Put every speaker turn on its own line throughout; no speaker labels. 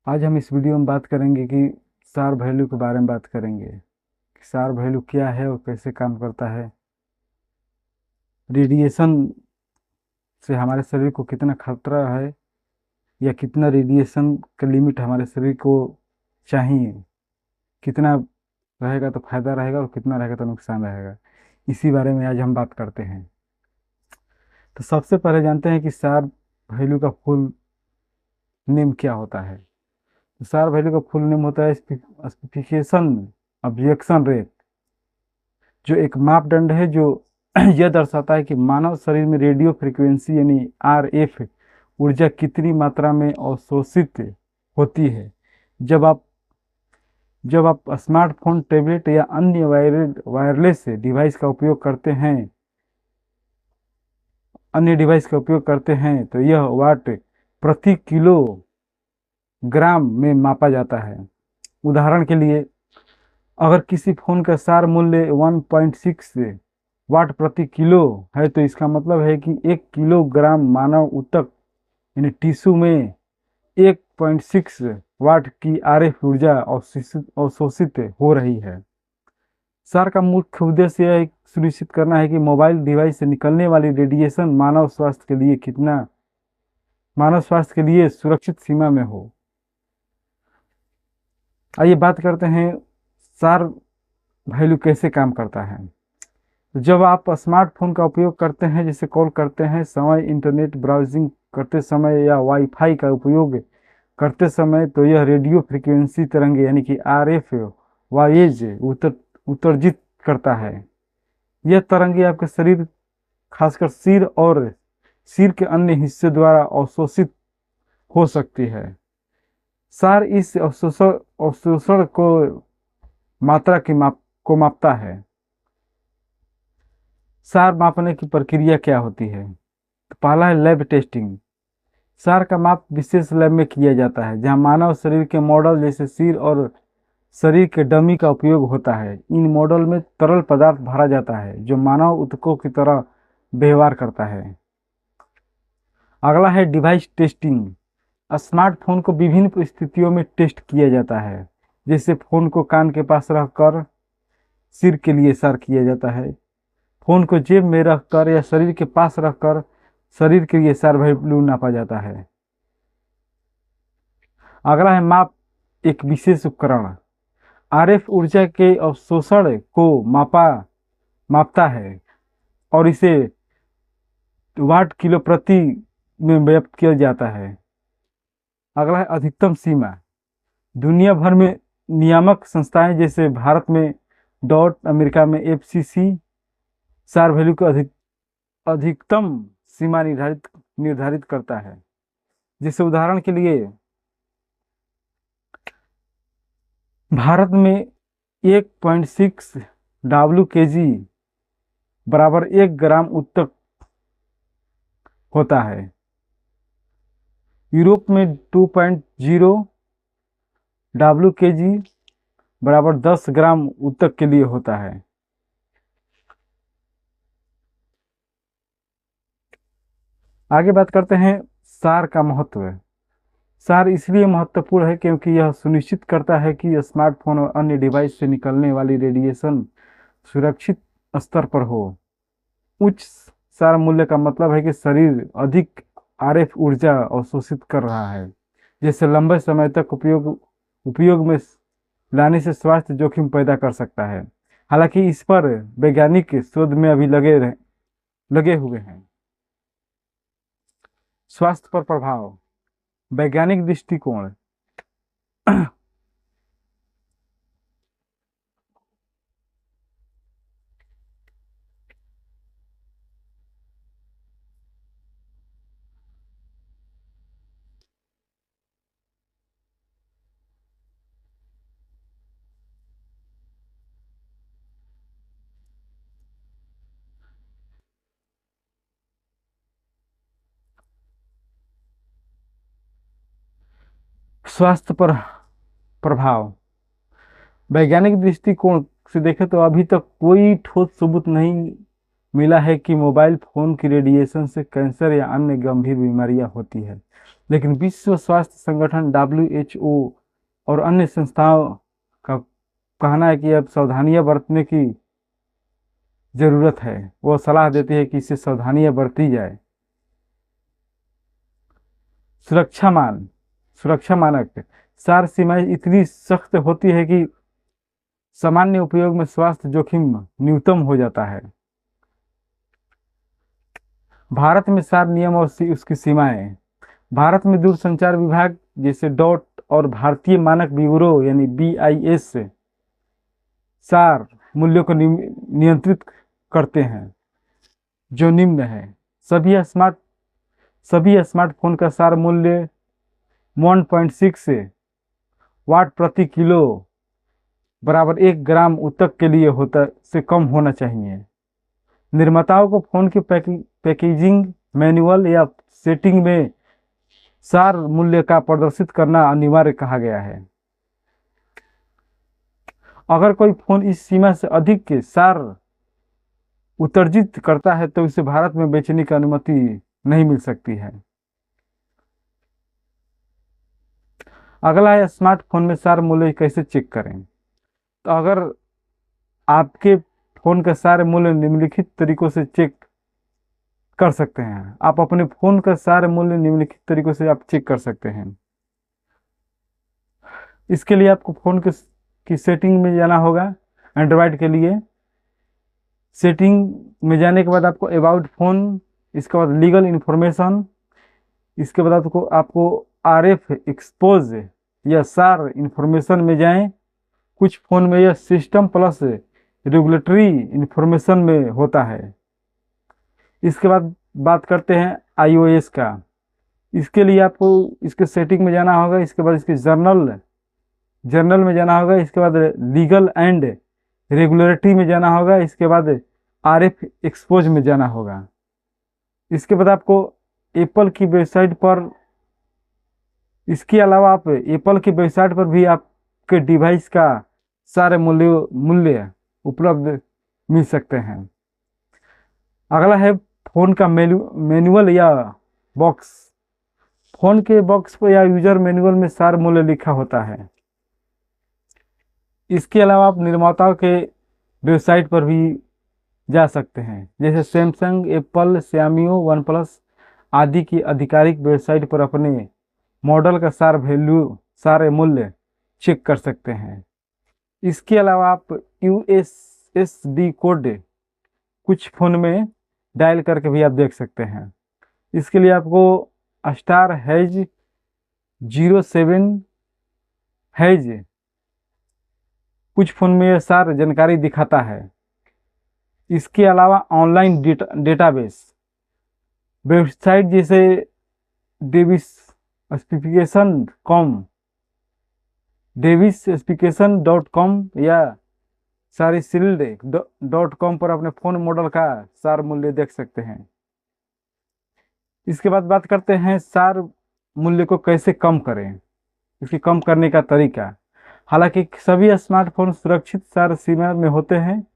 आज हम इस वीडियो में बात करेंगे कि सार वैल्यू के बारे में बात करेंगे कि सार वैल्यू क्या है और कैसे काम करता है। रेडिएशन से हमारे शरीर को कितना खतरा है या कितना रेडिएशन का लिमिट हमारे शरीर को चाहिए, कितना रहेगा तो फायदा रहेगा और कितना रहेगा तो नुकसान रहेगा, इसी बारे में आज हम बात करते हैं। तो सबसे पहले जानते हैं कि सार वैल्यू का फुल नेम क्या होता है। तो सार वैल्यू का फुल नेम होता है स्पेसिफिकेशन ऑब्जेक्शन रेट, जो एक मापदंड है जो यह दर्शाता है कि मानव शरीर में रेडियो फ्रिक्वेंसी यानी RF ऊर्जा कितनी मात्रा में अवशोषित होती है। जब आप जब आप स्मार्टफोन, टैबलेट या अन्य वायरलेस डिवाइस का उपयोग करते हैं तो यह वाट प्रति किलोग्राम में मापा जाता है। उदाहरण के लिए, अगर किसी फोन का सार मूल्य 1.6 वाट प्रति किलो है तो इसका मतलब है कि 1 किलोग्राम मानव ऊतक यानी टिश्यू में 1.6 वाट की RF ऊर्जा अवशोषित हो रही है। सार का मुख्य उद्देश्य यह सुनिश्चित करना है कि मोबाइल डिवाइस से निकलने वाली रेडिएशन मानव स्वास्थ्य के लिए सुरक्षित सीमा में हो। आइए बात करते हैं सार वैल्यू कैसे काम करता है। जब आप स्मार्टफोन का उपयोग करते हैं, जैसे कॉल करते हैं समय, इंटरनेट ब्राउजिंग करते समय या वाईफाई का उपयोग करते समय, तो यह रेडियो फ्रिक्वेंसी तरंगे यानी कि RF वाइज उत्सर्जित करता है। यह तरंगे आपके शरीर, खासकर सिर के अन्य हिस्से द्वारा अवशोषित हो सकती है। सार इस अवशोषण को मात्रा को मापता है। सार मापने की प्रक्रिया क्या होती है? तो पहला है लैब टेस्टिंग। सार का माप विशेष लैब में किया जाता है जहां मानव शरीर के मॉडल जैसे सिर और शरीर के डमी का उपयोग होता है। इन मॉडल में तरल पदार्थ भरा जाता है जो मानव ऊतकों की तरह व्यवहार करता है। अगला है डिवाइस टेस्टिंग। स्मार्टफोन को विभिन्न स्थितियों में टेस्ट किया जाता है, जैसे फोन को कान के पास रखकर सिर के लिए सार किया जाता है, फोन को जेब में रखकर या शरीर के पास रखकर शरीर के लिए सार वैल्यू नापा जाता है। अगला है माप। एक विशेष उपकरण RF ऊर्जा के अवशोषण को मापता है और इसे वाट किलो प्रति में व्यक्त किया जाता है। अगला है अधिकतम सीमा। दुनिया भर में नियामक संस्थाएं जैसे भारत में डॉट, अमेरिका में FCC सार वैल्यू को अधिकतम सीमा निर्धारित करता है। जैसे उदाहरण के लिए, भारत में 1.6 WKG बराबर 1 ग्राम ऊतक होता है। यूरोप में 2.0 WKG बराबर 10 ग्राम ऊतक के लिए होता है। आगे बात करते हैं सार का महत्व। सार इसलिए महत्वपूर्ण है क्योंकि यह सुनिश्चित करता है कि स्मार्टफोन और अन्य डिवाइस से निकलने वाली रेडिएशन सुरक्षित स्तर पर हो। उच्च सार मूल्य का मतलब है कि शरीर अधिक RF ऊर्जा अवशोषित कर रहा है, जैसे लंबे समय तक उपयोग में लाने से स्वास्थ्य जोखिम पैदा कर सकता है। हालांकि इस पर वैज्ञानिक शोध में अभी लगे हुए हैं। स्वास्थ्य पर प्रभाव। वैज्ञानिक दृष्टिकोण। स्वास्थ्य पर प्रभाव। वैज्ञानिक दृष्टिकोण से देखें तो अभी तक कोई ठोस सबूत नहीं मिला है कि मोबाइल फोन की रेडिएशन से कैंसर या अन्य गंभीर बीमारियां होती है। लेकिन विश्व स्वास्थ्य संगठन WHO और अन्य संस्थाओं का कहना है कि अब सावधानियां बरतने की जरूरत है। वो सलाह देती है कि इससे सावधानियां बरती जाए। सुरक्षा मानक सार सीमाएं इतनी सख्त होती है कि सामान्य उपयोग में स्वास्थ्य जोखिम न्यूनतम हो जाता है। भारत में सार नियम और उसकी सीमाएं। भारत में दूरसंचार विभाग जैसे डॉट और भारतीय मानक ब्यूरो यानी BIS सार मूल्यों को नियंत्रित करते हैं, जो निम्न है। सभी स्मार्टफोन का सार मूल्य 1.6 वाट प्रति किलो बराबर 1 ग्राम ऊतक के लिए से कम होना चाहिए। निर्माताओं को फोन की पैकेजिंग मैनुअल या सेटिंग में सार मूल्य का प्रदर्शित करना अनिवार्य कहा गया है। अगर कोई फोन इस सीमा से अधिक के सार उत्सर्जित करता है तो उसे भारत में बेचने की अनुमति नहीं मिल सकती है। अगला है स्मार्टफोन में सार मूल्य कैसे चेक करें। तो अगर आपके फोन का सार मूल्य निम्नलिखित तरीकों से चेक कर सकते हैं। आप अपने फोन का सार मूल्य निम्नलिखित तरीकों से आप चेक कर सकते हैं। इसके लिए आपको फोन की सेटिंग में जाना होगा। एंड्रॉयड के लिए सेटिंग में जाने के बाद आपको अबाउट फोन, इसके बाद लीगल इंफॉर्मेशन, इसके बाद आपको RF एक्सपोज या सार इंफॉर्मेशन में जाएं। कुछ फोन में यह सिस्टम प्लस रेगुलेटरी इंफॉर्मेशन में होता है। इसके बाद बात करते हैं iOS का। इसके लिए आपको इसके सेटिंग में जाना होगा। इसके बाद इसके जर्नल में जाना होगा। इसके बाद लीगल एंड रेगुलेटरी में जाना होगा। इसके बाद RF एक्सपोज में जाना होगा। इसके बाद आपको एप्पल की वेबसाइट पर, इसके अलावा आप एप्पल की वेबसाइट पर भी आपके डिवाइस का सारे मूल्य उपलब्ध मिल सकते हैं। अगला है फोन का मैनुअल या बॉक्स। फोन के बॉक्स पर या यूजर मैनुअल में सार मूल्य लिखा होता है। इसके अलावा आप निर्माताओं के वेबसाइट पर भी जा सकते हैं, जैसे सैमसंग, एप्पल, Xiaomi, OnePlus आदि की आधिकारिक वेबसाइट पर अपने मॉडल का सारे मूल्य चेक कर सकते हैं। इसके अलावा आप USSD कोड कुछ फोन में डायल करके भी आप देख सकते हैं। इसके लिए आपको *#07# कुछ फोन में यह सार जानकारी दिखाता है। इसके अलावा ऑनलाइन डेटाबेस वेबसाइट जैसे डेविसस्पेसिफिकेशन.com या सारीशील्ड.com पर अपने फोन मॉडल का सार मूल्य देख सकते हैं। इसके बाद बात करते हैं सार मूल्य को कैसे कम करें, इसके कम करने का तरीका। हालांकि सभी स्मार्टफोन सुरक्षित सार सीमा में होते हैं।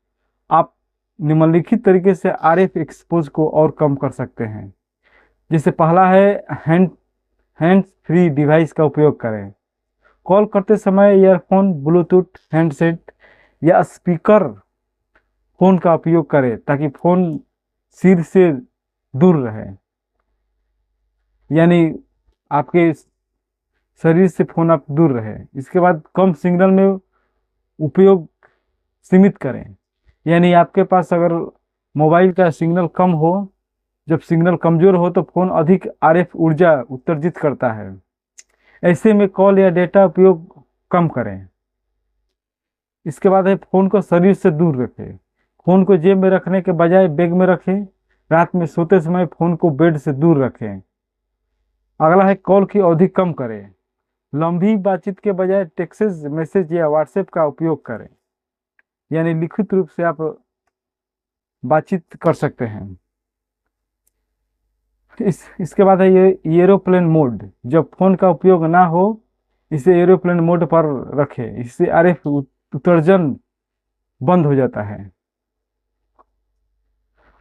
आप निम्नलिखित तरीके से RF एक्सपोज को और कम कर सकते हैं। जैसे पहला है हैंड फ्री डिवाइस का उपयोग करें। कॉल करते समय ईयरफोन, ब्लूटूथ हैंडसेट या स्पीकर फोन का उपयोग करें ताकि फोन सिर से दूर रहे, यानी आपके शरीर से फोन आप दूर रहे। इसके बाद कम सिग्नल में उपयोग सीमित करें, यानी आपके पास अगर मोबाइल का सिग्नल कम हो, जब सिग्नल कमजोर हो तो फोन अधिक RF ऊर्जा उत्सर्जित करता है। ऐसे में कॉल या डेटा उपयोग कम करें। इसके बाद है फोन को शरीर से दूर रखें। फोन को जेब में रखने के बजाय बैग में रखें। रात में सोते समय फोन को बेड से दूर रखें। अगला है कॉल की अवधि कम करें। लंबी बातचीत के बजाय टेक्स्ट मैसेज या व्हाट्सएप का उपयोग करें, यानी लिखित रूप से आप बातचीत कर सकते हैं। इसके बाद है ये एरोप्लेन मोड। जब फोन का उपयोग ना हो, इसे एरोप्लेन मोड पर रखें। इससे RF उत्सर्जन बंद हो जाता है।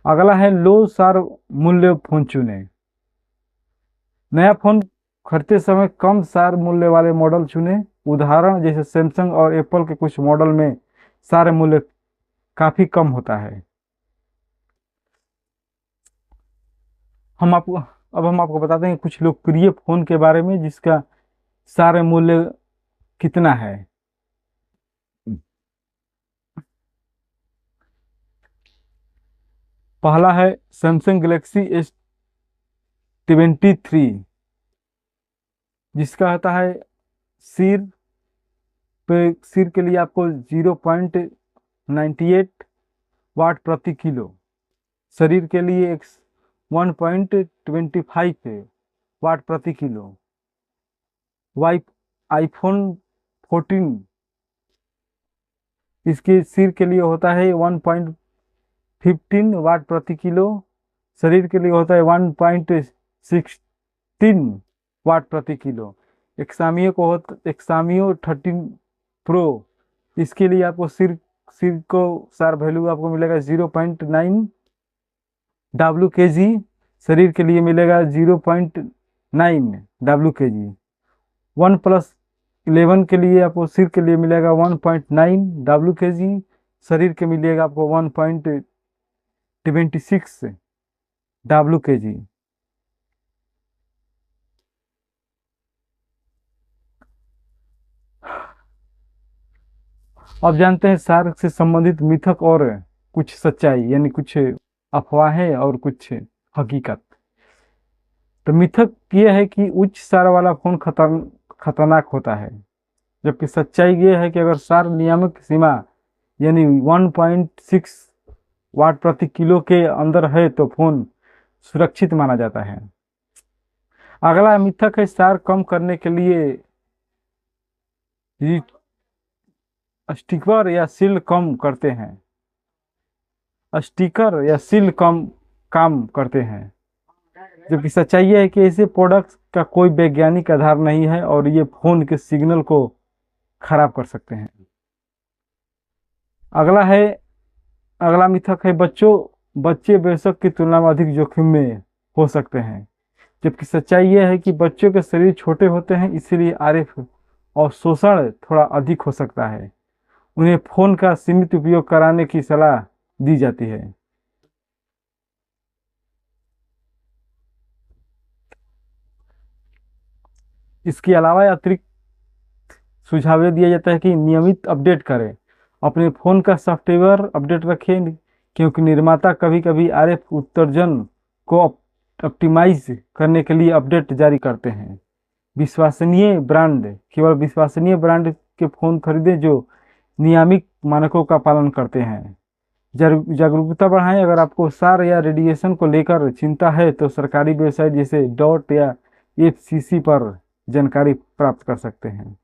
अगला है लो सार मूल्य फोन चुनें। नया फोन खरीदते समय कम सार मूल्य वाले मॉडल चुनें। उदाहरण जैसे सैमसंग और एप्पल के कुछ मॉडल में सार मूल्य काफ़ी कम होता है। हम आपको अब हम आपको बताते हैं कुछ लोकप्रिय फ़ोन के बारे में जिसका सार मूल्य कितना है। पहला है सैमसंग गैलेक्सी S23, जिसका होता है सिर सिर के लिए आपको 0.98 वाट प्रति किलो, शरीर के लिए 1.25 वाट प्रति किलो। वाई आईफोन 14 इसके सिर के लिए होता है 1.15 वाट प्रति किलो, शरीर के लिए होता है 1.16 वाट प्रति किलो। एक्सामियो 13 प्रो, इसके लिए आपको सिर सिर को सार वैल्यू आपको मिलेगा 0.9 WKG, शरीर के लिए मिलेगा 0.9 WKG। OnePlus 11 के लिए आपको सिर के लिए मिलेगा 1.9 WKG, शरीर के मिलेगा आपको 1.26 WKG। अब जानते हैं सार से संबंधित मिथक और कुछ सच्चाई, यानी कुछ अफवाहें और कुछ हकीकत। तो मिथक ये है कि उच्च सार वाला फोन खतरनाक होता है, जबकि सच्चाई ये है कि अगर सार नियामक सीमा यानी 1.6 वाट प्रति किलो के अंदर है तो फोन सुरक्षित माना जाता है। अगला मिथक है सार कम करने के लिए स्टिकर या सील कम करते हैं। स्टिकर या सील कम काम करते हैं, जबकि सच्चाई है कि ऐसे प्रोडक्ट्स का कोई वैज्ञानिक आधार नहीं है और ये फोन के सिग्नल को खराब कर सकते हैं। अगला मिथक है बच्चे वयस्क की तुलना में अधिक जोखिम में हो सकते हैं, जबकि सच्चाई यह है कि बच्चों के शरीर छोटे होते हैं, इसीलिए आरएफ अवशोषण थोड़ा अधिक हो सकता है। उन्हें फोन का सीमित उपयोग कराने की सलाह दी जाती है। इसके अलावा अतिरिक्त सुझाव ये दिया जाता है कि नियमित अपडेट करें, अपने फ़ोन का सॉफ्टवेयर अपडेट रखें, क्योंकि निर्माता कभी कभी आरएफ उत्सर्जन को ऑप्टिमाइज करने के लिए अपडेट जारी करते हैं। केवल विश्वसनीय ब्रांड के फ़ोन खरीदें जो नियामिक मानकों का पालन करते हैं। जागरूकता बढ़ाएं। अगर आपको सार या रेडिएशन को लेकर चिंता है तो सरकारी वेबसाइट जैसे डॉट या FCC पर जानकारी प्राप्त कर सकते हैं।